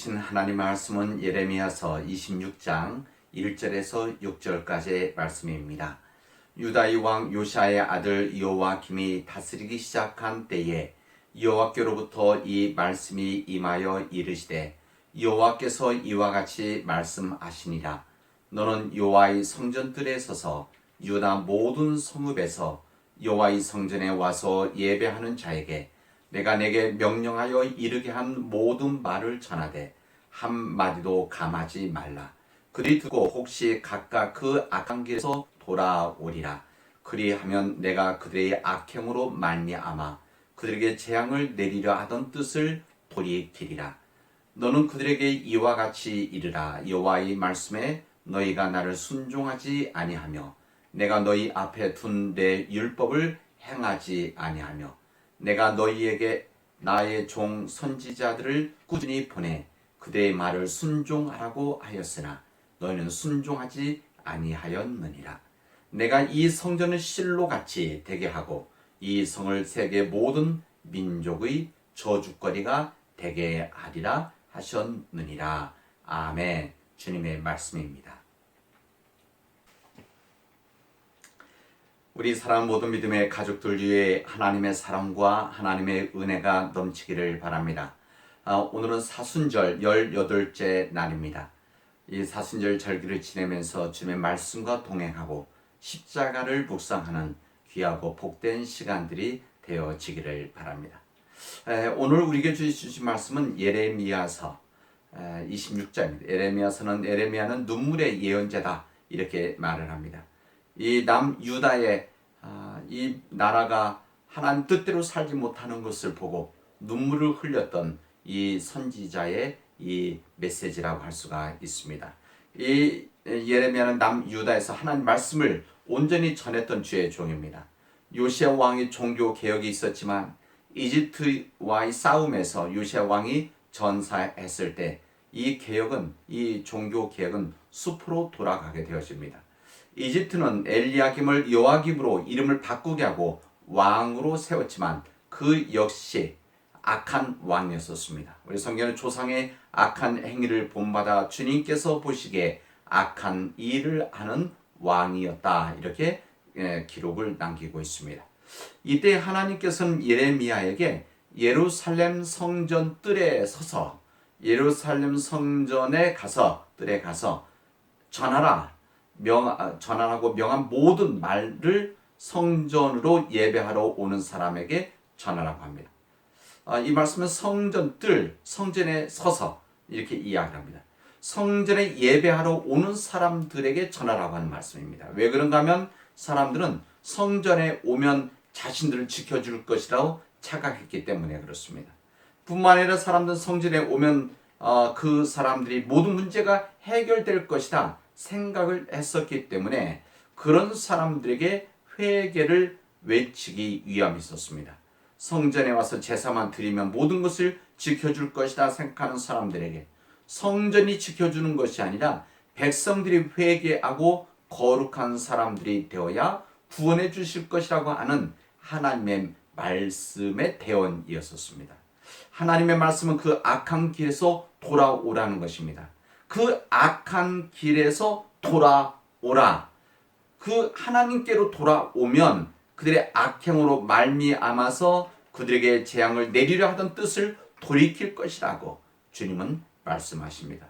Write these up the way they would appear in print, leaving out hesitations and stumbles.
주신 하나님 말씀은 예레미야서 26장 1절에서 6절까지의 말씀입니다. 유다의 왕 요시아의 아들 여호와김이 다스리기 시작한 때에 여호와께로부터 이 말씀이 임하여 이르시되 여호와께서 이와 같이 말씀하시니라. 너는 여호와의 성전들에 서서 유다 모든 성읍에서 여호와의 성전에 와서 예배하는 자에게 내가 내게 명령하여 이르게 한 모든 말을 전하되 한마디도 감하지 말라. 그리 듣고 혹시 각각 그 악한 길에서 돌아오리라. 그리하면 내가 그들의 악행으로 말미암아 그들에게 재앙을 내리려 하던 뜻을 돌이키리라. 너는 그들에게 이와 같이 이르라. 여호와의 말씀에 너희가 나를 순종하지 아니하며 내가 너희 앞에 둔 내 율법을 행하지 아니하며 내가 너희에게 나의 종 선지자들을 꾸준히 보내 그들의 말을 순종하라고 하였으나 너희는 순종하지 아니하였느니라. 내가 이 성전을 실로같이 되게 하고 이 성을 세계 모든 민족의 저주거리가 되게 하리라 하셨느니라. 아멘. 주님의 말씀입니다. 우리 사랑 모든 믿음의 가족들 위해 하나님의 사랑과 하나님의 은혜가 넘치기를 바랍니다. 오늘은 사순절 18째 날입니다. 이 사순절 절기를 지내면서 주님의 말씀과 동행하고 십자가를 묵상하는 귀하고 복된 시간들이 되어지기를 바랍니다. 오늘 우리에게 주신 말씀은 예레미야서 26장입니다. 예레미야는 눈물의 예언자다 이렇게 말을 합니다. 이 남유다의 이 나라가 하나님 뜻대로 살지 못하는 것을 보고 눈물을 흘렸던 이 선지자의 이 메시지라고 할 수가 있습니다. 이 예레미야는 남유다에서 하나님 말씀을 온전히 전했던 주의 종입니다. 요시야 왕이 종교 개혁이 있었지만 이집트와의 싸움에서 요시야 왕이 전사했을 때 이 종교 개혁은 숲으로 돌아가게 되어집니다. 이집트는 엘리야김을 여호와김으로 이름을 바꾸게 하고 왕으로 세웠지만 그 역시 악한 왕이었습니다. 우리 성경은 조상의 악한 행위를 본받아 주님께서 보시기에 악한 일을 하는 왕이었다 이렇게 기록을 남기고 있습니다. 이때 하나님께서는 예레미야에게 예루살렘 성전 뜰에 서서 예루살렘 성전에 가서 뜰에 가서 전하라고 명한 모든 말을 성전으로 예배하러 오는 사람에게 전하라고 합니다. 이 말씀은 성전 뜰, 성전에 서서 이렇게 이야기합니다. 성전에 예배하러 오는 사람들에게 전하라고 하는 말씀입니다. 왜 그런가 하면 사람들은 성전에 오면 자신들을 지켜줄 것이라고 착각했기 때문에 그렇습니다. 뿐만 아니라 사람들은 성전에 오면 그 사람들이 모든 문제가 해결될 것이다 생각을 했었기 때문에 그런 사람들에게 회개를 외치기 위함이 있었습니다. 성전에 와서 제사만 드리면 모든 것을 지켜줄 것이다 생각하는 사람들에게 성전이 지켜주는 것이 아니라 백성들이 회개하고 거룩한 사람들이 되어야 구원해 주실 것이라고 하는 하나님의 말씀의 대언이었었습니다. 하나님의 말씀은 그 악한 길에서 돌아오라는 것입니다. 그 악한 길에서 돌아오라. 그 하나님께로 돌아오면 그들의 악행으로 말미암아서 그들에게 재앙을 내리려 하던 뜻을 돌이킬 것이라고 주님은 말씀하십니다.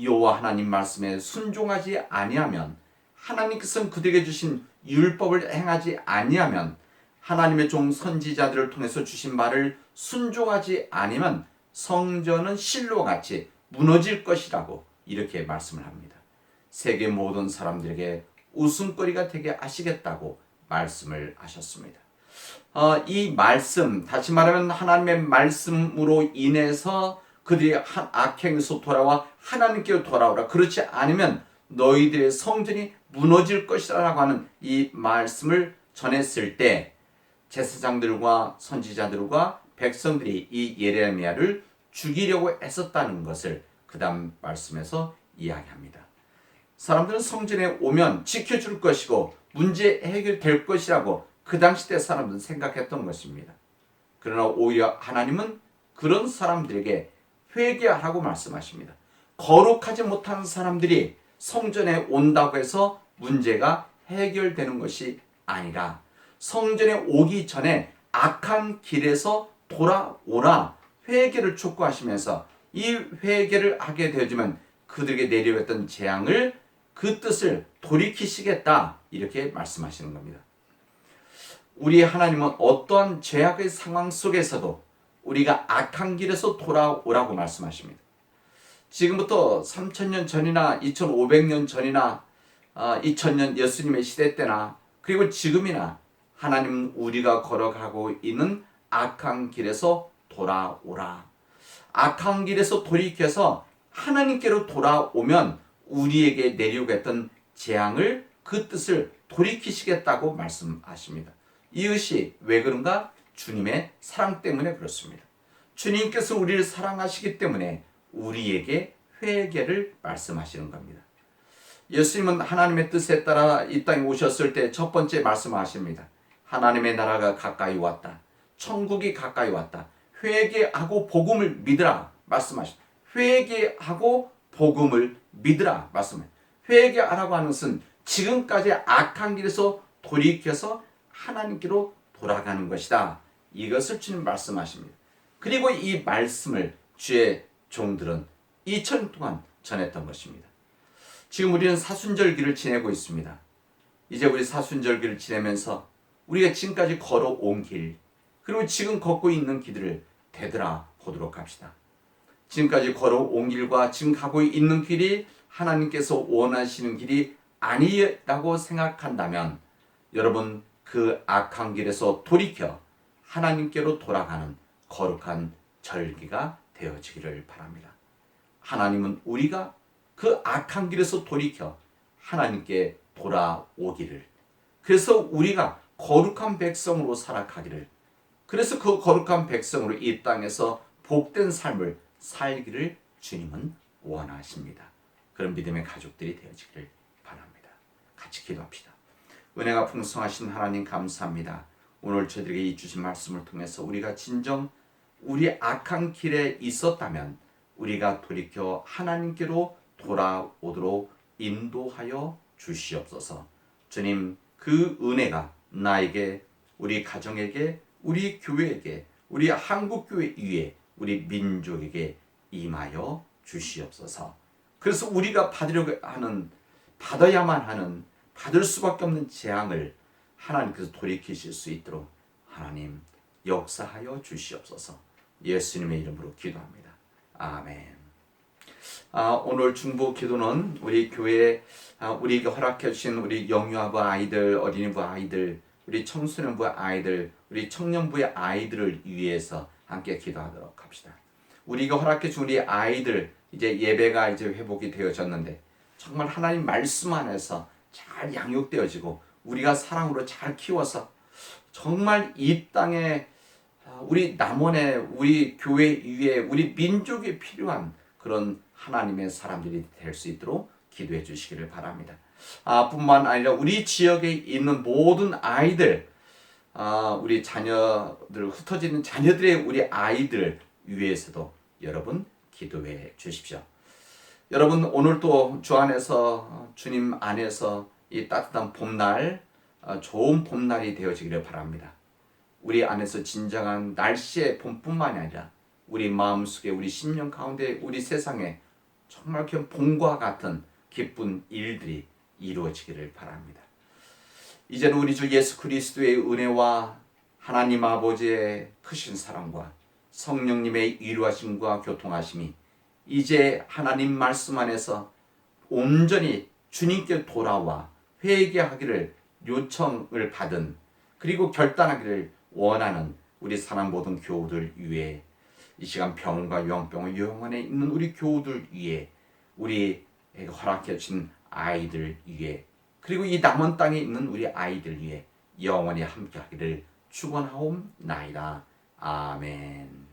여호와 하나님 말씀에 순종하지 아니하면 하나님께서는 그들에게 주신 율법을 행하지 아니하면 하나님의 종 선지자들을 통해서 주신 말을 순종하지 아니면 성전은 실로같이 무너질 것이라고 이렇게 말씀을 합니다. 세계 모든 사람들에게 웃음거리가 되게 하시겠다고 말씀을 하셨습니다. 이 말씀, 다시 말하면 하나님의 말씀으로 인해서 그들이 악행에서 돌아와 하나님께로 돌아오라. 그렇지 않으면 너희들의 성전이 무너질 것이라고 하는 이 말씀을 전했을 때 제사장들과 선지자들과 백성들이 이 예레미야를 죽이려고 애썼다는 것을 그 다음 말씀에서 이야기합니다. 사람들은 성전에 오면 지켜줄 것이고 문제 해결될 것이라고 그 당시 때 사람들은 생각했던 것입니다. 그러나 오히려 하나님은 그런 사람들에게 회개하라고 말씀하십니다. 거룩하지 못한 사람들이 성전에 온다고 해서 문제가 해결되는 것이 아니라 성전에 오기 전에 악한 길에서 돌아오라 회개를 촉구하시면서 이 회개를 하게 되어지면 그들에게 내려왔던 재앙을 그 뜻을 돌이키시겠다 이렇게 말씀하시는 겁니다. 우리 하나님은 어떠한 죄악의 상황 속에서도 우리가 악한 길에서 돌아오라고 말씀하십니다. 지금부터 3000년 전이나 2500년 전이나 2000년 예수님의 시대 때나 그리고 지금이나 하나님은 우리가 걸어가고 있는 악한 길에서 돌아오라. 악한 길에서 돌이켜서 하나님께로 돌아오면 우리에게 내려오겠던 재앙을 그 뜻을 돌이키시겠다고 말씀하십니다. 이것이 왜 그런가? 주님의 사랑 때문에 그렇습니다. 주님께서 우리를 사랑하시기 때문에 우리에게 회개를 말씀하시는 겁니다. 예수님은 하나님의 뜻에 따라 이 땅에 오셨을 때 첫 번째 말씀하십니다. 하나님의 나라가 가까이 왔다. 천국이 가까이 왔다. 회개하고 복음을 믿으라 말씀하십니다. 회개하고 복음을 믿으라 말씀합니다. 회개하라고 하는 것은 지금까지 악한 길에서 돌이켜서 하나님께로 돌아가는 것이다. 이것을 주님 말씀하십니다. 그리고 이 말씀을 주의 종들은 2000년 동안 전했던 것입니다. 지금 우리는 사순절기를 지내고 있습니다. 이제 우리 사순절기를 지내면서 우리가 지금까지 걸어온 길, 그리고 지금 걷고 있는 길을 되돌아 보도록 합시다. 지금까지 걸어온 길과 지금 가고 있는 길이 하나님께서 원하시는 길이 아니라고 생각한다면 여러분 그 악한 길에서 돌이켜 하나님께로 돌아가는 거룩한 절기가 되어지기를 바랍니다. 하나님은 우리가 그 악한 길에서 돌이켜 하나님께 돌아오기를, 그래서 우리가 거룩한 백성으로 살아가기를, 그래서 그 거룩한 백성으로 이 땅에서 복된 삶을 살기를 주님은 원하십니다. 그런 믿음의 가족들이 되어지기를 바랍니다. 같이 기도합시다. 은혜가 풍성하신 하나님 감사합니다. 오늘 저희들에게 이 주신 말씀을 통해서 우리가 진정 우리 악한 길에 있었다면 우리가 돌이켜 하나님께로 돌아오도록 인도하여 주시옵소서. 주님, 그 은혜가 나에게, 우리 가정에게, 우리 교회에게, 우리 한국교회 위에, 우리 민족에게 임하여 주시옵소서. 그래서 우리가 받아야만 하는, 받을 수밖에 없는 재앙을 하나님께서 돌이키실 수 있도록 하나님 역사하여 주시옵소서. 예수님의 이름으로 기도합니다. 아멘. 오늘 중보 기도는 우리 교회에 우리에게 허락해 주신 우리 영유아부 아이들, 어린이부 아이들, 우리 청소년부 아이들, 우리 청년부의 아이들을 위해서 함께 기도하도록 합시다. 우리가 허락해 준 우리 아이들, 이제 예배가 이제 회복이 되어졌는데 정말 하나님 말씀 안에서 잘 양육되어지고 우리가 사랑으로 잘 키워서 정말 이 땅에 우리 남원에, 우리 교회 위에, 우리 민족에 필요한 그런 하나님의 사람들이 될 수 있도록 기도해 주시기를 바랍니다. 뿐만 아니라 우리 지역에 있는 모든 아이들, 우리 자녀들, 흩어지는 자녀들의 우리 아이들 위해서도 여러분 기도해 주십시오. 여러분 오늘 또 주 안에서, 주님 안에서 이 따뜻한 봄날, 좋은 봄날이 되어지기를 바랍니다. 우리 안에서 진정한 날씨의 봄뿐만이 아니라 우리 마음속에, 우리 심령 가운데, 우리 세상에 정말 봄과 같은 기쁜 일들이 이루어지기를 바랍니다. 이제는 우리 주 예수 그리스도의 은혜와 하나님 아버지의 크신 사랑과 성령님의 위로하심과 교통하심이 이제 하나님 말씀 안에서 온전히 주님께 돌아와 회개하기를 요청을 받은, 그리고 결단하기를 원하는 우리 사랑 모든 교우들 위해, 이 시간 병원과 요양병원 요양원에 있는 우리 교우들 위해, 우리에게 허락해 주신 아이들 위해, 그리고 이 남은 땅에 있는 우리 아이들 위해 영원히 함께하기를 축원하옵나이다. 아멘.